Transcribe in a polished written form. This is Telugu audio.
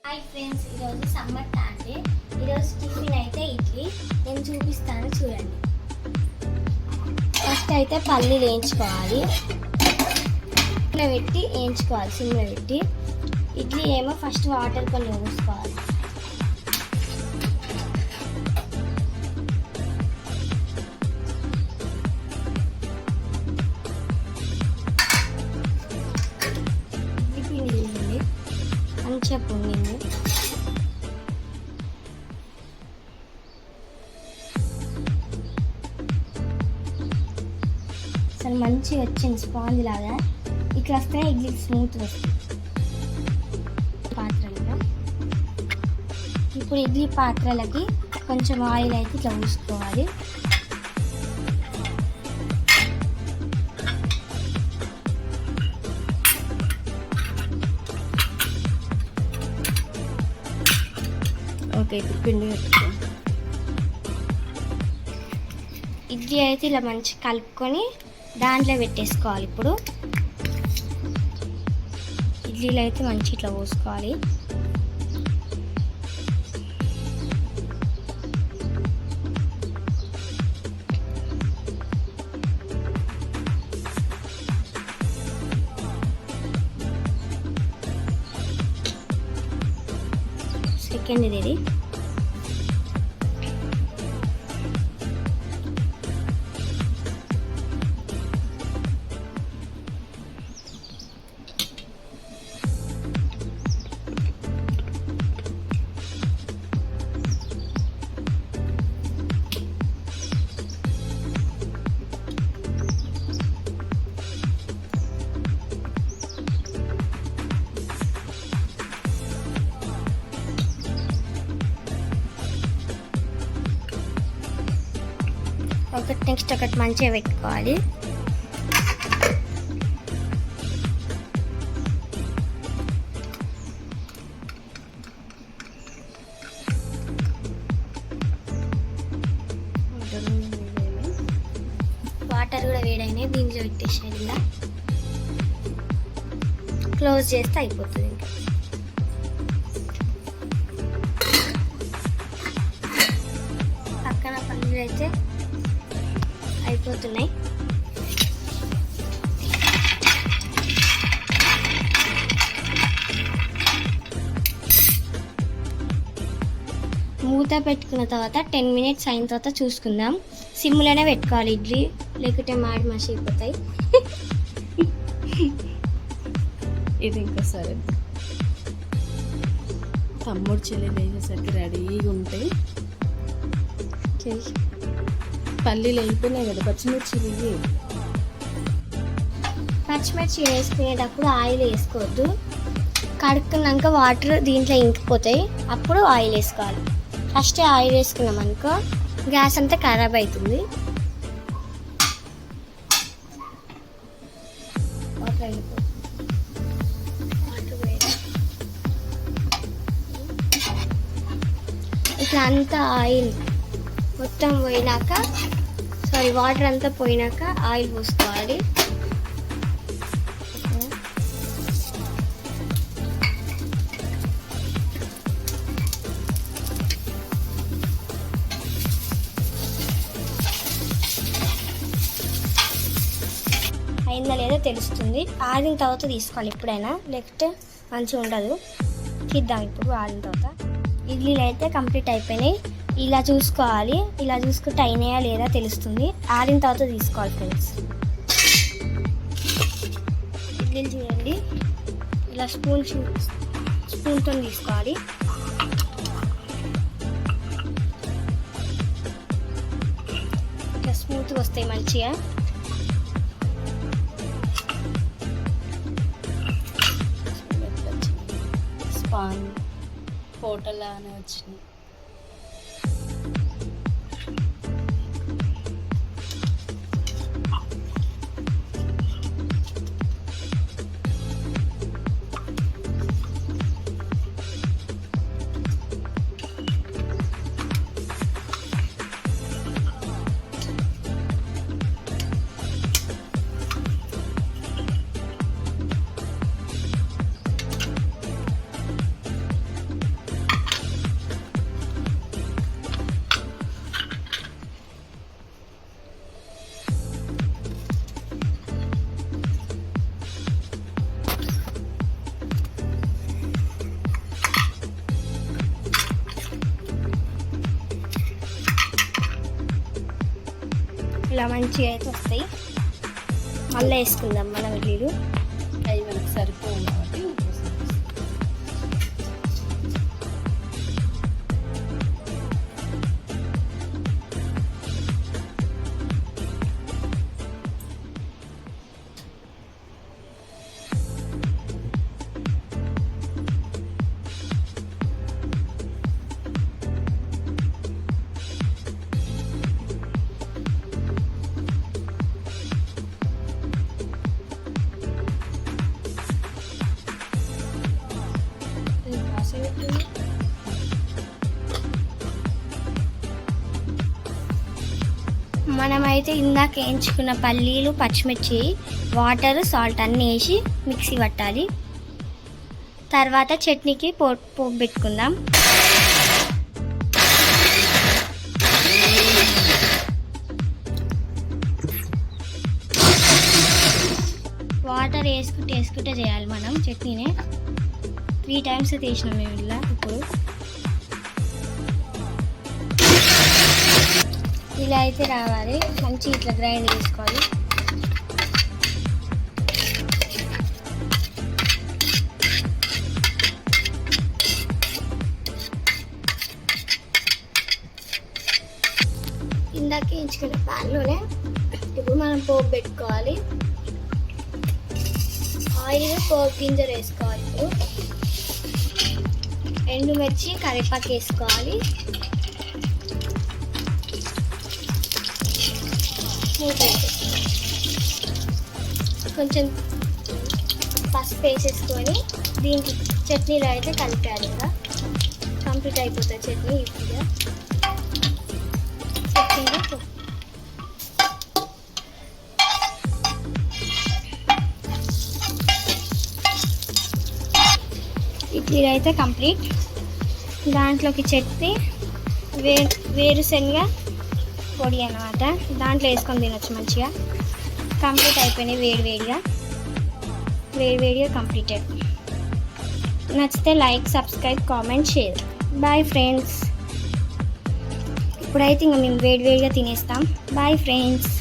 హాయ్ ఫ్రెండ్స్, ఈరోజు సమ్మర్ టాండే. ఈరోజు టిఫిన్ అయితే ఇడ్లీ. నేను చూపిస్తాను చూడండి. ఫస్ట్ అయితే పల్లీలు వేయించుకోవాలి. సిమ్లో పెట్టి వేయించుకోవాలి. సిమ్లో పెట్టి ఇడ్లీ ఏమో ఫస్ట్ వాటర్ కొన్ని పోసుకోవాలి. ఇడ్లీ పిండి తీయండి, మంచిగా పొంగింది. అసలు మంచిగా వచ్చింది స్పాంజ్ లాగా. ఇట్లా వస్తే ఇడ్లీ స్మూత్ వస్తుంది. పాత్రలుగా ఇప్పుడు ఇడ్లీ పాత్రలకి కొంచెం ఆయిల్ అయితే ఇట్లా పూసుకోవాలి. ఓకే, ఇప్పుడు పిండి పెట్టుకో. ఇడ్లీ అయితే ఇలా మంచిగా కలుపుకొని దాంట్లో పెట్టేసుకోవాలి. ఇప్పుడు ఇడ్లీలో అయితే మంచి ఇట్లా పోసుకోవాలి. సెకండ్ ఇది ఒకటి నెక్స్ట్ ఒకటి మంచిగా పెట్టుకోవాలి. వాటర్ కూడా వేడైనాయి, దీంట్లో పెట్టేసేది. ఇలా క్లోజ్ చేస్తే అయిపోతుంది. ఇంకా పక్కన పన్నీర్ అయితే అయిపోతున్నాయి. మూత పెట్టుకున్న తర్వాత 10 మినిట్స్ అయిన తర్వాత చూసుకుందాం. సిమ్లోనే పెట్టుకోవాలి ఇడ్లీ, లేకుంటే మాడి మసి అయిపోతాయి. ఇది ఇంకా సరే, తమ్ముడు చెల్లి వేసేసరికి రెడీగా ఉంటాయి. పల్లీలు అయిపోయినాయి కదా, పచ్చిమిర్చి ఇవి. పచ్చిమిర్చి వేసుకునేటప్పుడు ఆయిల్ వేసుకోవద్దు. కడుక్కున్నాక వాటర్ దీంట్లో ఇంకిపోతాయి, అప్పుడు ఆయిల్ వేసుకోవాలి. ఫస్ట్ ఆయిల్ వేసుకున్నాం అనుకో గ్యాస్ అంతా ఖరాబ్ అవుతుంది. ఇట్లా అంతా ఆయిల్ మొత్తం పోయినాక, వాటర్ అంతా పోయినాక ఆయిల్ పోసుకోవాలి. అయిందా లేదో తెలుస్తుంది. ఆరిన తర్వాత తీసుకోవాలి ఎప్పుడైనా, లేకపోతే మంచిగా ఉండదు. తీద్దాం ఇప్పుడు ఆరిన తర్వాత. ఇడ్లీలు అయితే కంప్లీట్ అయిపోయినాయి. ఇలా చూసుకోవాలి, ఇలా చూసుకుంటే అయినాయా లేదా తెలుస్తుంది. ఆరిన తర్వాత తీసుకోవాలి ఫ్రెండ్స్. ఇడ్లీలు చూడండి, ఇలా స్పూన్తో తీసుకోవాలి. ఇట్లా స్మూత్గా వస్తాయి మంచిగా. స్పాన్ హోటల్లానే వచ్చినాయి. ఇట్లా మంచిగా అయితే వస్తాయి. మళ్ళీ వేసుకుందాం మనం ఇడ్లీలు. అవి మనకు సరిపోవు కాబట్టి మనమైతే ఇందాక వేయించుకున్న పల్లీలు, పచ్చిమిర్చి, వాటర్, సాల్ట్ అన్నీ వేసి మిక్సీ పట్టాలి. తర్వాత చట్నీకి పోపు పెట్టుకుందాం. వాటర్ వేసుకుంటే చేయాలి మనం చట్నీనే. 3 times తీసినాం మేము ఇలా. ఇప్పుడు ఇలా అయితే రావాలి, మంచి ఇట్లా గ్రైండ్ చేసుకోవాలి. ఇందాక వేయించుకున్న ప్యాన్లోనే ఇప్పుడు మనం పోపు పెట్టుకోవాలి. ఆయిల్, పోపు గింజలు వేసుకోవాలి. ఇప్పుడు ఎండుమిర్చి, కరివేపాకు వేసుకోవాలి. కొంచెం పసుపు వేసేసుకొని దీనికి చట్నీలో అయితే కలిపాలి. ఇంకా కంప్లీట్ అయిపోతుంది చట్నీ. ఇప్పుడు చట్నీలో ఇడ్లీ అయితే కంప్లీట్. దాంట్లోకి చట్నీ, వేరుశనగ పొడి అన్నమాట, దాంట్లో వేసుకొని తినొచ్చు మంచిగా. కంప్లీట్ అయిపోయినాయి వేడివేడిగా కంప్లీటెడ్. నచ్చితే like, subscribe, comment, share. Bye friends. ఇప్పుడైతే ఇంకా మేము వేడివేడిగా తినేస్తాం. Bye friends.